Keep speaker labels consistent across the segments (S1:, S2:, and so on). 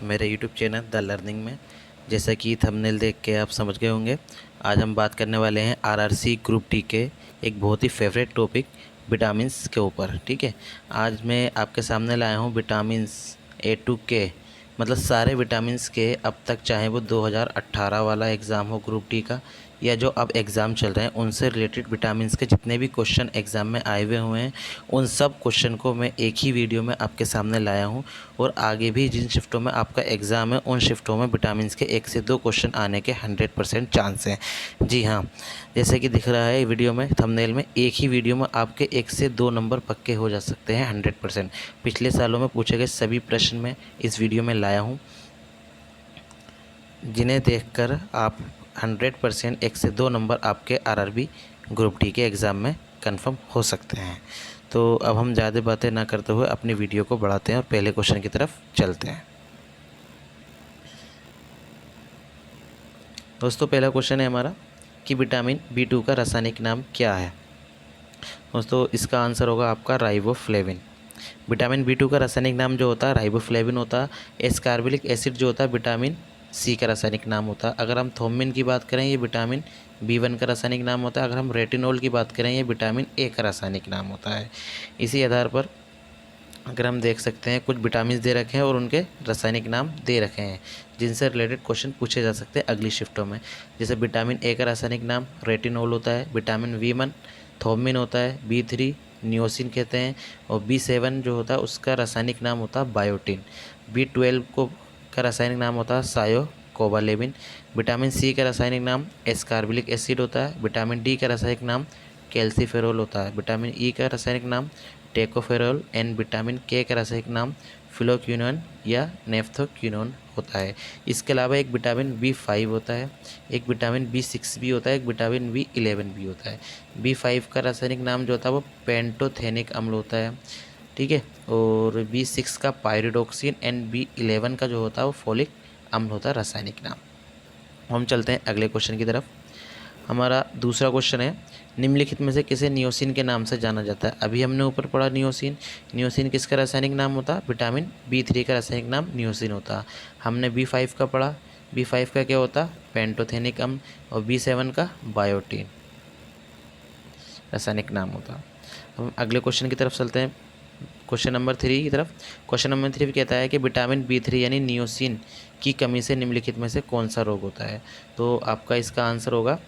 S1: मेरे YouTube channel the learning में। जैसा कि थंबनेल देख के आप समझ गए होंगे, आज हम बात करने वाले हैं आरआरसी ग्रुप डी के एक बहुत ही फेवरेट टॉपिक विटामिन्स के ऊपर। ठीक है, आज मैं आपके सामने लाया हूँ विटामिन्स ए टू के, मतलब सारे विटामिन्स के अब तक, चाहे वो 2018 वाला एग्ज़ाम हो ग्रुप डी का या जो अब एग्ज़ाम चल रहे हैं, उनसे रिलेटेड विटामिन्स के जितने भी क्वेश्चन एग्ज़ाम में आए हुए हुए हैं, उन सब क्वेश्चन को मैं एक ही वीडियो में आपके सामने लाया हूं। और आगे भी जिन शिफ्टों में आपका एग्ज़ाम है, उन शिफ्टों में विटामिन्स के 1 से 2 क्वेश्चन आने के 100% चांस हैं। जी हाँ, जैसे कि दिख रहा है वीडियो में थंबनेल में, एक ही वीडियो में आपके 1 से 2 नंबर पक्के हो जा सकते हैं 100%। पिछले सालों में पूछे गए सभी प्रश्न में इस वीडियो में लाया हूँ, जिन्हें देखकर आप 100% 1 से 2 नंबर आपके आरआरबी ग्रुप डी के एग्ज़ाम में कंफर्म हो सकते हैं। तो अब हम ज़्यादा बातें ना करते हुए अपनी वीडियो को बढ़ाते हैं और पहले क्वेश्चन की तरफ चलते हैं। दोस्तों, पहला क्वेश्चन है हमारा कि विटामिन बी2 का रासायनिक नाम क्या है। दोस्तों, इसका आंसर होगा आपका राइबोफ्लेविन। विटामिन बी2 का रासायनिक नाम जो होता है राइबोफ्लेविन होता है। एस्कार्बिलिक एसिड जो होता है विटामिन सी का रासायनिक नाम होता है। अगर हम थोमिन की बात करें, ये विटामिन बी1 का रासायनिक नाम होता है। अगर हम रेटिनॉल की बात करें, ये विटामिन ए का रासायनिक नाम होता है। इसी आधार पर अगर हम देख सकते हैं, कुछ विटामिन दे रखे हैं और उनके रासायनिक नाम दे रखे हैं, जिनसे रिलेटेड क्वेश्चन पूछे जा सकते हैं अगली शिफ्टों में। जैसे विटामिन ए का रासायनिक नाम रेटिनॉल होता है, विटामिन बी1 थोमिन होता है, बी3 नियोसिन कहते हैं, और बी7 जो होता है उसका रासायनिक नाम होता है बायोटिन। बी12 को का रासायनिक नाम होता है सायोकोबालेविन। विटामिन सी का रासायनिक नाम एस्कार्बिलिक एसिड होता है। विटामिन डी का रासायनिक नाम कैल्सीफेरोल होता है। विटामिन ई का रासायनिक नाम टेकोफेरोल एंड विटामिन के का रासायनिक नाम फिलोक्विनोन या नेफ्थोक्विनोन होता है। इसके अलावा एक विटामिन बी5 होता है, एक विटामिन बी6 भी होता है, एक विटामिन बी11 भी होता है। बी5 का रासायनिक नाम जो होता है वो पेंटोथेनिक अम्ल होता है, ठीक है। और बी6 का पायरिडोक्सिन एंड बी11 का जो होता है वो फोलिक अम्ल होता है रासायनिक नाम। हम चलते हैं अगले क्वेश्चन की तरफ। हमारा दूसरा क्वेश्चन है, निम्नलिखित में से किसे नियोसिन के नाम से जाना जाता है। अभी हमने ऊपर पढ़ा नियोसिन। नियोसिन किसका रासायनिक नाम होता है? विटामिन बी3 का रासायनिक नाम नियोसिन होता है। हमने बी5 का पढ़ा, बी5 का क्या होता? पेंटोथेनिक अम्ल। और बी7 का बायोटिन रासायनिक नाम होता है। हम अगले क्वेश्चन की तरफ चलते हैं, क्वेश्चन नंबर 3 की तरफ। क्वेश्चन नंबर 3 कहता है कि विटामिन बी3 यानी नियोसिन की कमी से निम्नलिखित में से कौन सा रोग होता है। तो आपका इसका आंसर होगा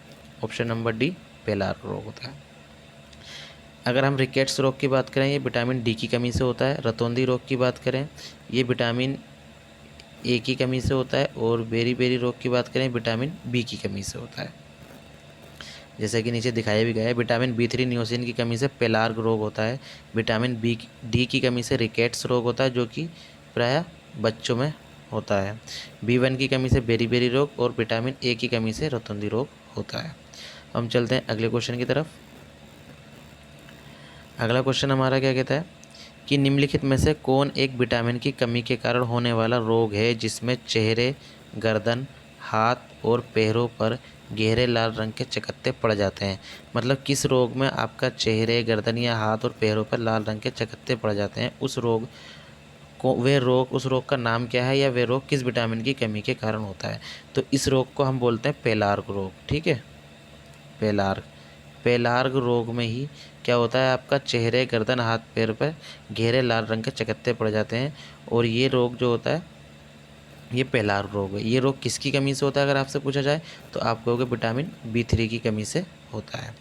S1: ऑप्शन नंबर डी, पेलार रोग होता है। अगर हम रिकेट्स रोग की बात करें, ये विटामिन डी की कमी से होता है। रतौंधी रोग की बात करें, ये विटामिन ए की कमी से होता है। और बेरी रोग की बात करें, विटामिन बी की कमी से होता है। जैसा कि नीचे दिखाया भी गया है, विटामिन बी3 नियोसिन की कमी से पेलार्ग रोग होता है। विटामिन बी डी की कमी से रिकेट्स रोग होता है, जो कि प्रायः बच्चों में होता है। बी1 की कमी से बेरी रोग, और विटामिन ए की कमी से रतौंधी रोग होता है। हम चलते हैं अगले क्वेश्चन की तरफ। अगला क्वेश्चन हमारा क्या कहता है कि निम्नलिखित में से कौन एक विटामिन की कमी के कारण होने वाला रोग है जिसमें चेहरे, गर्दन, हाथ और पैरों पर गहरे लाल रंग के चकत्ते पड़ जाते हैं। मतलब किस रोग में आपका चेहरे, गर्दन या हाथ और पैरों पर लाल रंग के चकत्ते पड़ जाते हैं, उस रोग को, उस रोग का नाम क्या है, या वे रोग किस विटामिन की कमी के कारण होता है। तो इस रोग को हम बोलते हैं पेलार्ग रोग, ठीक है। पेलार्ग रोग में ही क्या होता है, आपका चेहरे, गर्दन, हाथ पैर पर गहरे लाल रंग के चकत्ते पड़ जाते हैं। और ये रोग जो होता है, ये पेलार्ग रोग है। ये रोग किसकी कमी से होता है अगर आपसे पूछा जाए, तो आप कहोगे विटामिन बी3 की कमी से होता है।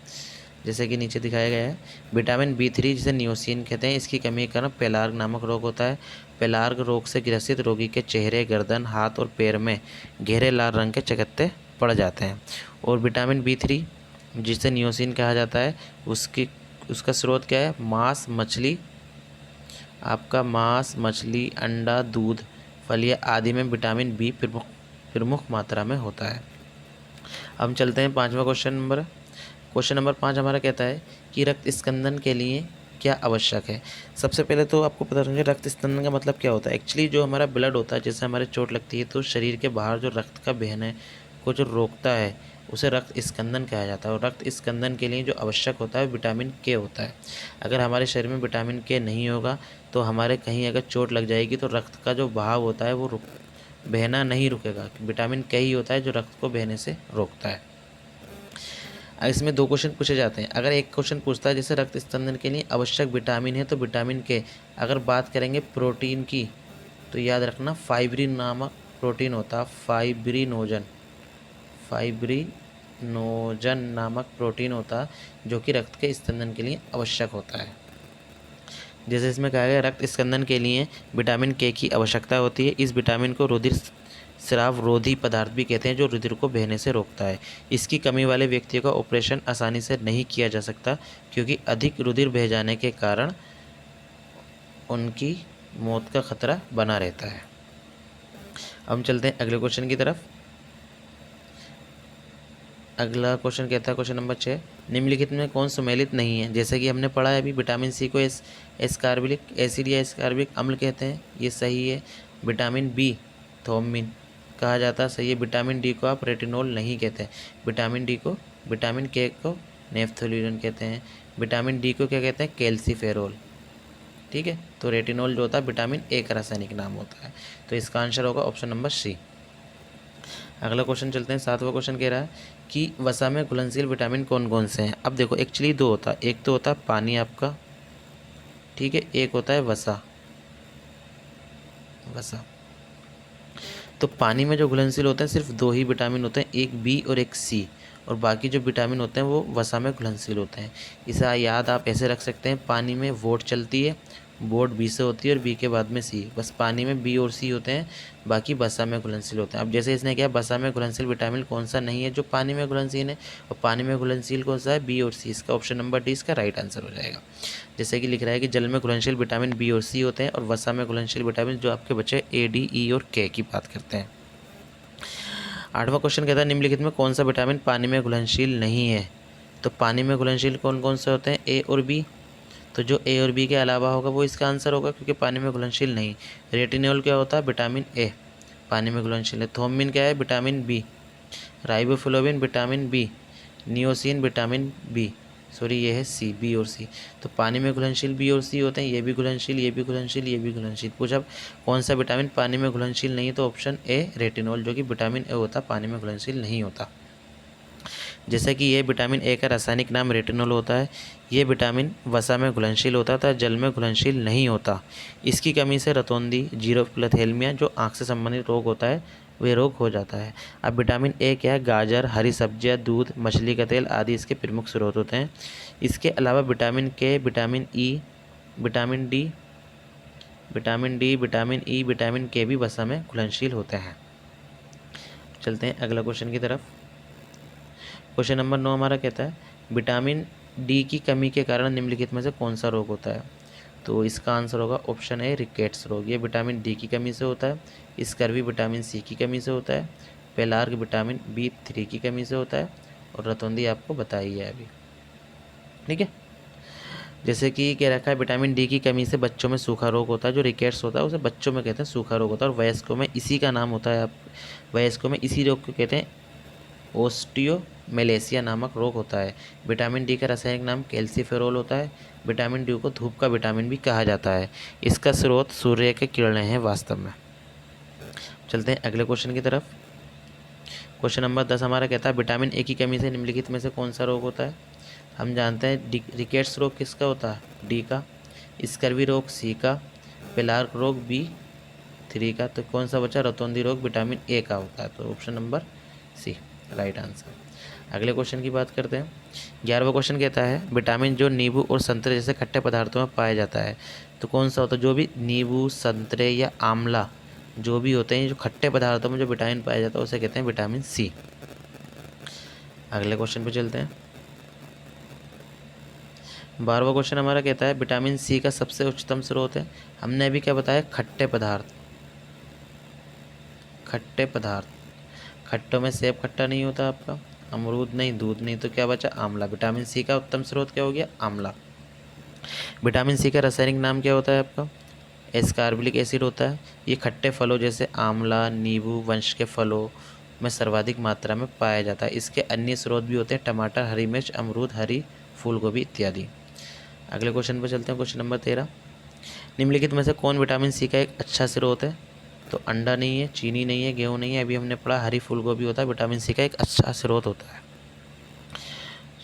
S1: जैसे कि नीचे दिखाया गया है, विटामिन बी3 जिसे नियोसिन कहते हैं, इसकी कमी के कारण पेलार्ग नामक रोग होता है। पेलार्ग रोग से ग्रसित रोगी के चेहरे, गर्दन, हाथ और पैर में गहरे लाल रंग के चकत्ते पड़ जाते हैं। और विटामिन बी3 जिसे नियोसिन कहा जाता है, उसका स्रोत क्या है? मांस, मछली, आपका मांस, मछली, अंडा, दूध, फलियां आदि में विटामिन बी प्रमुख मात्रा में होता है। हम चलते हैं पाँचवा क्वेश्चन नंबर। क्वेश्चन नंबर 5 हमारा कहता है कि रक्त स्कंदन के लिए क्या आवश्यक है। सबसे पहले तो आपको पता होगा रक्त स्कंदन का मतलब क्या होता है। एक्चुअली जो हमारा ब्लड होता है, जैसे हमारे चोट लगती है तो शरीर के बाहर जो रक्त का बहने को जो रोकता है, उसे रक्त स्कंदन कहा जाता है। और रक्त स्कंदन के लिए जो आवश्यक होता है विटामिन के होता है। अगर हमारे शरीर में विटामिन के नहीं होगा तो हमारे कहीं अगर चोट लग जाएगी तो रक्त का जो बहाव होता है वो बहना नहीं रुकेगा। विटामिन के ही होता है जो रक्त को बहने से रोकता है। इसमें 2 क्वेश्चन पूछे जाते हैं। अगर एक क्वेश्चन पूछता है जैसे रक्त स्पंदन के लिए आवश्यक विटामिन है तो विटामिन के। अगर बात करेंगे प्रोटीन की तो याद रखना फाइब्रिन नामक प्रोटीन होता है, फाइब्रिनोजन नामक प्रोटीन होता है जो कि रक्त के स्पंदन के लिए आवश्यक होता है। जैसे इसमें कहा गया रक्त स्पंदन के लिए विटामिन के की आवश्यकता होती है। इस विटामिन को रुधिर स्राव रोधी पदार्थ भी कहते हैं जो रुधिर को बहने से रोकता है। इसकी कमी वाले व्यक्तियों का ऑपरेशन आसानी से नहीं किया जा सकता क्योंकि अधिक रुधिर बह जाने के कारण उनकी मौत का खतरा बना रहता है। अब हम चलते हैं अगले क्वेश्चन की तरफ। अगला क्वेश्चन कहता है क्वेश्चन नंबर 6, निम्नलिखित में कौन सुमेलित नहीं है। जैसे कि हमने पढ़ा है अभी विटामिन सी को एस्कार्बिक एसिड या एस्कार्बिक अम्ल कहते हैं, ये सही है। विटामिन बी थोमिन कहा जाता है, सही है। विटामिन डी को आप रेटिनॉल नहीं कहते हैं। विटामिन के को नेफ्थोलिन कहते हैं। विटामिन डी को क्या कहते हैं, कैल्सीफेरोल। ठीक है, तो रेटिनॉल जो होता है विटामिन ए का रासायनिक नाम होता है। तो इसका आंसर होगा ऑप्शन नंबर सी। अगला क्वेश्चन चलते हैं। 7वां क्वेश्चन कह रहा है कि वसा में घुलनशील विटामिन कौन कौन से हैं। अब देखो एक्चुअली 2 होता है, एक तो होता है पानी आपका, ठीक है, एक होता है वसा। तो पानी में जो घुलनशील होते हैं सिर्फ 2 ही विटामिन होते हैं, एक बी और एक सी, और बाकी जो विटामिन होते हैं वो वसा में घुलनशील होते हैं। इसे याद आप ऐसे रख सकते हैं, पानी में वोट चलती है, बोट बी से होती है और बी के बाद में सी। बस पानी में बी और सी होते हैं, बाकी वसा में घुलनशील होते हैं। अब जैसे इसने क्या, वसा में घुलनशील विटामिन कौन सा नहीं है, जो पानी में घुलनशील है, और पानी में घुलनशील कौन सा है, बी और सी। इसका ऑप्शन नंबर डी इसका राइट आंसर हो जाएगा। जैसे कि लिख रहा है कि जल में घुलनशील विटामिन बी और सी होते हैं, और वसा में घुलनशील विटामिन जो आपके बचे ए, डी, ई और के की बात करते हैं। 8वां क्वेश्चन कहता है निम्नलिखित में कौन सा विटामिन पानी में घुलनशील नहीं है। तो पानी में घुलनशील कौन कौन से होते हैं, ए और बी। तो जो ए और बी के अलावा होगा वो इसका आंसर होगा, क्योंकि पानी में घुलनशील नहीं। रेटिनॉल क्या होता है, विटामिन ए, पानी में घुलनशील है। थोमिन क्या है, vitamin B. Riboflavin vitamin B. Niacin vitamin B, sorry ये है सी, बी और सी। तो पानी में घुलनशील बी और सी होते हैं, ये भी घुलनशील, ये भी घुलनशील, ये भी घुलनशील। पूछा कौन सा विटामिन पानी में घुलनशील नहीं है, तो ऑप्शन ए रेटिनॉल, जो कि विटामिन ए होता है, पानी में घुलनशील नहीं होता। जैसे कि ये विटामिन ए का रासायनिक नाम रेटिनॉल होता है। ये विटामिन वसा में घुलनशील होता था, जल में घुलनशील नहीं होता। इसकी कमी से रतौंधी, जीरोफ्लेथेल्मिया जो आँख से संबंधित रोग होता है वे रोग हो जाता है। अब विटामिन ए क्या है, गाजर, हरी सब्जियां, दूध, मछली का तेल आदि इसके प्रमुख स्रोत होते हैं। इसके अलावा विटामिन के, vitamin E, vitamin D, vitamin E, vitamin के भी वसा में घुलनशील होते हैं। चलते हैं अगला क्वेश्चन की तरफ। क्वेश्चन नंबर 9 हमारा कहता है विटामिन डी की कमी के कारण निम्नलिखित में से कौन सा रोग होता है। तो इसका आंसर होगा ऑप्शन ए रिकेट्स रोग। ये विटामिन डी की कमी से होता है। स्कर्वी विटामिन सी की कमी से होता है। पेलार्ग विटामिन B3 की कमी से होता है, और रतौंधी आपको बताई है अभी। ठीक है, जैसे कि कह रखा है विटामिन डी की कमी से बच्चों में सूखा रोग होता है। जो रिकेट्स होता है उसे बच्चों में कहते हैं सूखा रोग होता है, और वयस्कों में इसी का नाम होता है, आप वयस्कों में इसी रोग को कहते हैं ओस्टियोमेलेसिया नामक रोग होता है। विटामिन डी का रासायनिक नाम कैल्सीफेरोल होता है। विटामिन डी को धूप का विटामिन भी कहा जाता है। इसका स्रोत सूर्य के किरणें हैं वास्तव में। चलते हैं अगले क्वेश्चन की तरफ। क्वेश्चन नंबर 10 हमारा कहता है विटामिन ए की कमी से निम्नलिखित में से कौन सा रोग होता है। हम जानते हैं रिकेट्स रोग किसका होता है, डी का। स्कर्वी रोग सी का। पेलार्ग रोग B3 का। तो कौन सा बचा, रतौंधी रोग विटामिन ए का होता है। तो option number C right answer. अगले क्वेश्चन की बात करते हैं। 11वां क्वेश्चन कहता है विटामिन जो नींबू और संतरे जैसे खट्टे पदार्थों में पाया जाता है। तो कौन सा होता है, जो भी नींबू, संतरे या आंवला जो भी होते हैं, जो खट्टे पदार्थों में जो विटामिन पाया जाता है उसे कहते हैं विटामिन सी। अगले क्वेश्चन पे चलते हैं। 12वां क्वेश्चन हमारा कहता है विटामिन सी का सबसे उच्चतम स्रोत है। हमने अभी क्या बताया, खट्टे पदार्थ। खट्टों में सेब खट्टा नहीं होता आपका, अमरूद नहीं, दूध नहीं, तो क्या बचा, आंवला। विटामिन सी का उत्तम स्रोत क्या हो गया, आंवला। विटामिन सी का रासायनिक नाम क्या होता है आपका, एस्कार्बिक एसिड होता है। ये खट्टे फलों जैसे आंवला, नींबू वंश के फलों में सर्वाधिक मात्रा में पाया जाता है। इसके अन्य स्रोत भी होते हैं, टमाटर, हरी मिर्च, अमरूद, हरी फूल गोभी इत्यादि। अगले क्वेश्चन पर चलते हैं। क्वेश्चन नंबर 13, निम्नलिखित में से कौन विटामिन सी का एक अच्छा स्रोत है। तो अंडा नहीं है, चीनी नहीं है, गेहूँ नहीं है। अभी हमने पढ़ा हरी फूल गोभी होता है, विटामिन सी का एक अच्छा स्रोत होता है।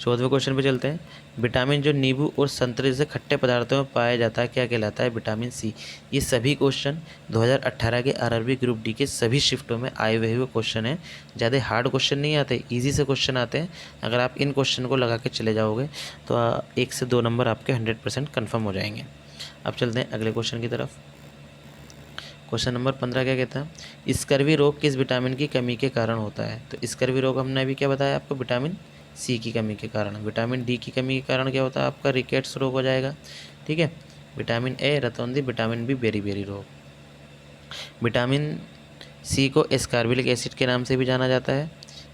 S1: 14वें क्वेश्चन पे चलते हैं। विटामिन जो नींबू और संतरे जैसे खट्टे पदार्थों में पाया जाता है क्या कहलाता है? Vitamin C. ये सभी क्वेश्चन 2018 के आरआरबी ग्रुप डी के सभी शिफ्टों में आए हुए क्वेश्चन हैं। ज़्यादा हार्ड क्वेश्चन नहीं आते, ईजी से क्वेश्चन आते हैं। अगर आप इन क्वेश्चन को लगा के चले जाओगे तो 1 से 2 नंबर आपके 100% कन्फर्म हो जाएंगे। अब चलते हैं अगले क्वेश्चन की तरफ। क्वेश्चन नंबर 15 क्या कहता है? स्कर्वी रोग किस विटामिन की कमी के कारण होता है? तो स्कर्वी रोग हमने अभी क्या बताया आपको? विटामिन सी की कमी के कारण। विटामिन डी की कमी के कारण क्या होता है? आपका रिकेट्स रोग हो जाएगा। ठीक है। विटामिन ए रतौंधी, विटामिन बी बेरी रोग। विटामिन सी को एस्कॉर्बिक एसिड के नाम से भी जाना जाता है।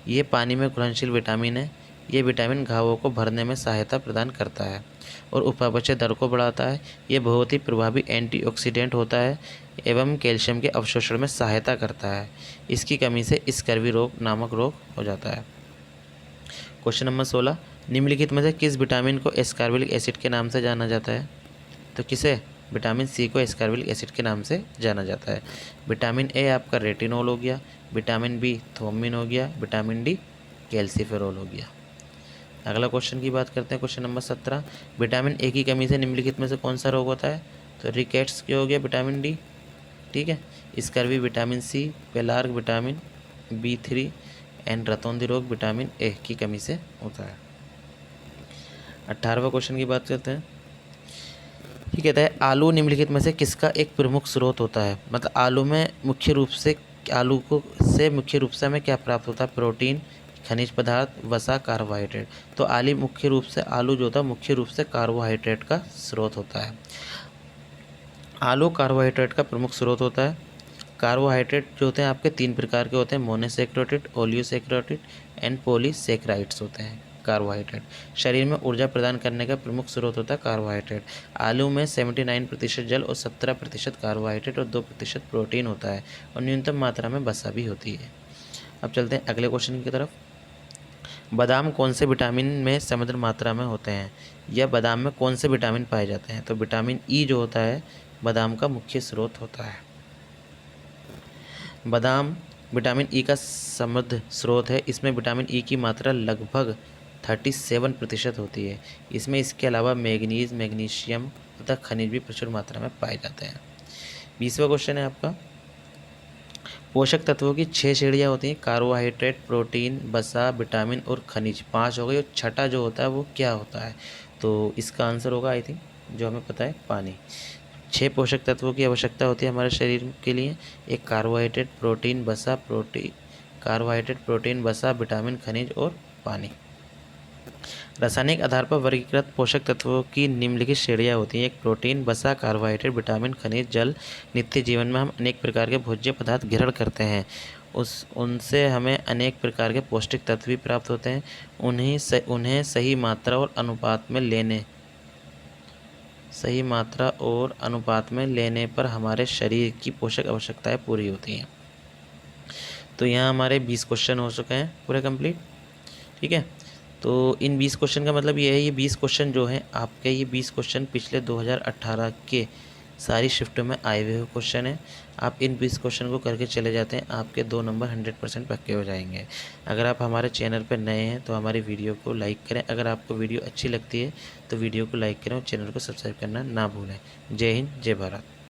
S1: ये पानी में घुलनशील विटामिन है। ये विटामिन घावों को भरने में सहायता प्रदान करता है और उपापचय दर को बढ़ाता है। ये बहुत ही प्रभावी एंटीऑक्सीडेंट होता है एवं कैल्शियम के अवशोषण में सहायता करता है। इसकी कमी से स्कर्वी रोग नामक रोग हो जाता है। क्वेश्चन नंबर 16, निम्नलिखित में से किस विटामिन को एस्कॉर्बिक एसिड के नाम से जाना जाता है? तो किसे? विटामिन सी को एस्कॉर्बिक एसिड के नाम से जाना जाता है। विटामिन ए आपका रेटिनॉल हो गया, विटामिन बी थोमिन हो गया, विटामिन डी कैल्सीफेरॉल हो गया। अगला क्वेश्चन की बात करते हैं। क्वेश्चन नंबर 17, विटामिन ए की कमी से निम्नलिखित में से कौन सा रोग होता है? तो रिकेट्स के हो गया विटामिन डी। ठीक है। Scurvy vitamin C, pellagra vitamin B3 and रतौंधी रोग विटामिन ए की कमी से होता है। 18वां क्वेश्चन की बात करते हैं। ये कहता है आलू निम्नलिखित में से किसका एक प्रमुख स्रोत होता है? मतलब आलू में मुख्य रूप से मुख्य रूप से हमें क्या प्राप्त होता है? प्रोटीन, खनिज पदार्थ, वसा, कार्बोहाइड्रेट। तो आलू जो होता है मुख्य रूप से कार्बोहाइड्रेट का स्रोत होता है। आलू कार्बोहाइड्रेट का प्रमुख स्रोत होता है। कार्बोहाइड्रेट जो होते हैं आपके 3 प्रकार के होते हैं, मोनोसैकेराइड, ओलियोसैकेराइड एंड पॉलीसैकेराइड्स होते हैं कार्बोहाइड्रेट। शरीर में ऊर्जा प्रदान करने का प्रमुख स्रोत होता है कार्बोहाइड्रेट। आलू में 79% जल और 17% कार्बोहाइड्रेट और 2% प्रोटीन होता है और न्यूनतम मात्रा में वसा भी होती है। अब चलते हैं अगले क्वेश्चन की तरफ। बादाम कौन से विटामिन में समृद्ध मात्रा में होते हैं? या बादाम में कौन से विटामिन पाए जाते हैं? तो विटामिन ई जो होता है बादाम का मुख्य स्रोत होता है। बादाम विटामिन ई का समृद्ध स्रोत है। इसमें विटामिन ई की मात्रा लगभग 37% होती है। इसमें इसके अलावा मैग्नीज, मैग्नीशियम तथा खनिज भी प्रचुर मात्रा में पाए जाते हैं। 20वां क्वेश्चन है आपका, पोषक तत्वों की 6 श्रेणियाँ होती हैं, कार्बोहाइड्रेट, प्रोटीन, वसा, विटामिन और खनिज। 5 हो गई और छठा जो होता है वो क्या होता है? तो इसका आंसर होगा आई थिंक जो हमें पता है पानी। 6 पोषक तत्वों की आवश्यकता होती है हमारे शरीर के लिए। एक कार्बोहाइड्रेट, प्रोटीन, वसा, विटामिन, खनिज और पानी। रासायनिक आधार पर वर्गीकृत पोषक तत्वों की निम्नलिखित श्रेणियाँ होती हैं। एक प्रोटीन, वसा, कार्बोहाइड्रेट, विटामिन, खनिज, जल। नित्य जीवन में हम अनेक प्रकार के भोज्य पदार्थ ग्रहण करते हैं, उनसे हमें अनेक प्रकार के पौष्टिक तत्व भी प्राप्त होते हैं। उन्हें सही मात्रा और अनुपात में लेने पर हमारे शरीर की पोषक आवश्यकताएं पूरी होती हैं। तो यहाँ हमारे 20 क्वेश्चन हो चुके हैं पूरे कंप्लीट। ठीक है। तो इन 20 क्वेश्चन का मतलब ये है, ये 20 क्वेश्चन जो हैं आपके, ये 20 क्वेश्चन पिछले 2018 के सारी शिफ्टों में आए हुए क्वेश्चन हैं। आप इन 20 क्वेश्चन को करके चले जाते हैं, आपके 2 नंबर 100% पक्के हो जाएंगे। अगर आप हमारे चैनल पर नए हैं तो हमारी वीडियो को लाइक करें। अगर आपको वीडियो अच्छी लगती है तो वीडियो को लाइक करें और चैनल को सब्सक्राइब करना ना भूलें। जय हिंद, जय भारत।